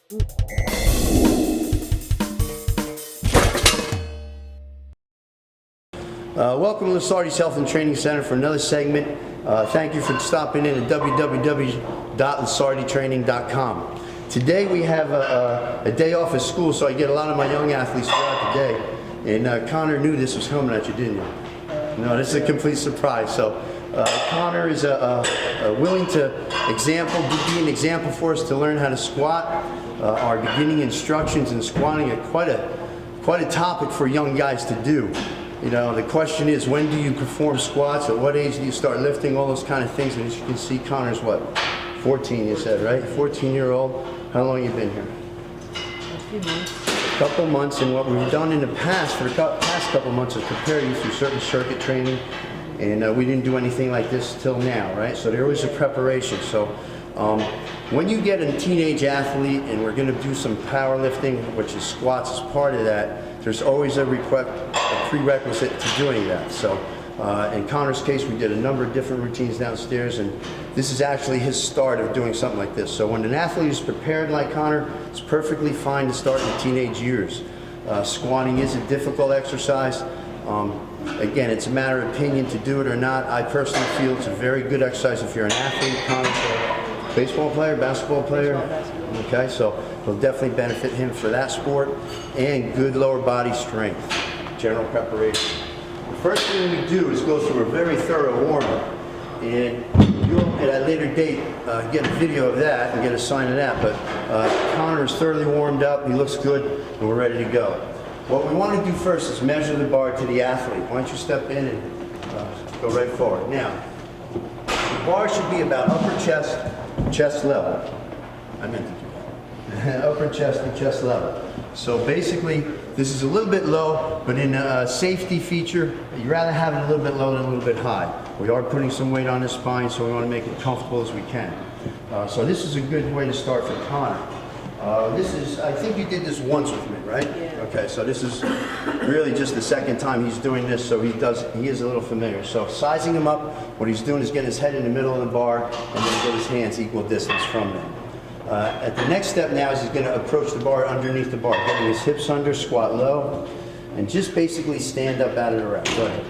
Welcome to Lusardi's Health and Training Center for another segment. Thank you for stopping in at www.lusarditraining.com. Today we have a day off of school, so I get a lot of my young athletes throughout the day. And Conor knew this was coming at you, didn't you? No, this is a complete surprise. So Conor is willing to be an example for us to learn how to squat. Our beginning instructions in squatting are quite a topic for young guys to do. You know, the question is, when do you perform squats? At what age do you start lifting? All those kind of things. And as you can see, Conor's what? 14, you said, right? 14-year-old. How long have you been here? A few months. A couple months. And what we've done in the past, for the past couple months, is prepare you through certain circuit training. And we didn't do anything like this till now, right? So there was a preparation. So when you get a teenage athlete, and we're going to do some powerlifting, which is squats as part of that, there's always a prerequisite to doing that. So in Conor's case, we did a number of different routines downstairs, and this is actually his start of doing something like this. So when an athlete is prepared like Conor, it's perfectly fine to start in teenage years. Squatting is a difficult exercise. Again, it's a matter of opinion to do it or not. I personally feel it's a very good exercise if you're an athlete. Conor's a baseball player, basketball player. Okay, so it'll definitely benefit him for that sport, and good lower body strength, general preparation. The first thing we do is go through a very thorough warm-up, and you'll at a later date get a video of that and get a sign of that, but Conor is thoroughly warmed up, he looks good, and we're ready to go. What we want to do first is measure the bar to the athlete. Why don't you step in and go right forward. Now, the bar should be about upper chest level. I meant to do that. Upper chest and chest level. So basically, this is a little bit low, but in a safety feature, you'd rather have it a little bit low than a little bit high. We are putting some weight on the spine, so we want to make it comfortable as we can. So this is a good way to start for Conor. I think you did this once with me, right? Yeah. Okay, so this is really just the second time he's doing this, so he is a little familiar. So sizing him up, what he's doing is getting his head in the middle of the bar and then get his hands equal distance from them. At the next step now is he's going to approach the bar underneath the bar, getting his hips under, squat low, and just basically stand up out of the rack. Go ahead.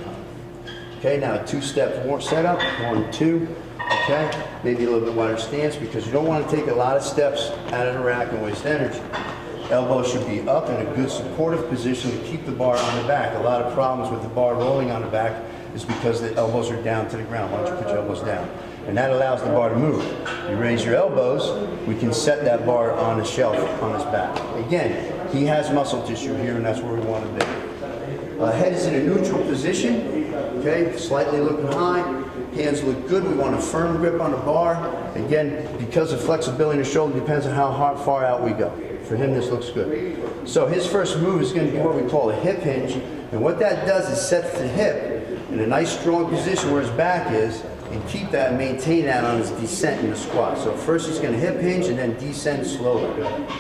Okay, now a two-step setup, 1, 2. Okay, maybe a little bit wider stance because you don't want to take a lot of steps out of the rack and waste energy. Elbows should be up in a good supportive position to keep the bar on the back. A lot of problems with the bar rolling on the back is because the elbows are down to the ground. Why don't you put your elbows down? And that allows the bar to move. You raise your elbows, we can set that bar on a shelf on his back. Again, he has muscle tissue here, and that's where we want to be. Head is in a neutral position, okay, slightly looking high. Hands look good. We want a firm grip on the bar. Again, because of flexibility in the shoulder, depends on how far out we go. For him, this looks good. So his first move is going to be what we call a hip hinge. And what that does is sets the hip in a nice strong position where his back is, and keep that and maintain that on his descent in the squat. So first he's going to hip hinge and then descend slowly.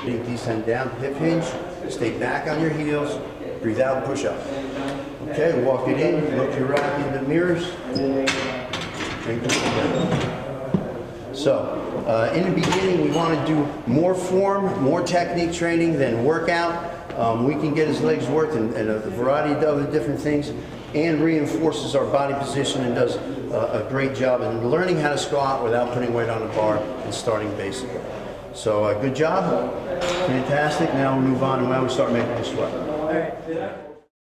Big descend down, hip hinge, stay back on your heels, breathe out, push up. Okay, walk it in, look your rack in the mirrors. So, in the beginning, we want to do more form, more technique training than workout. We can get his legs worked and a variety of other different things, and reinforces our body position and does a great job in learning how to squat without putting weight on the bar and starting basic. So, good job. Fantastic. Now we'll move on and now we start making the sweat. All right.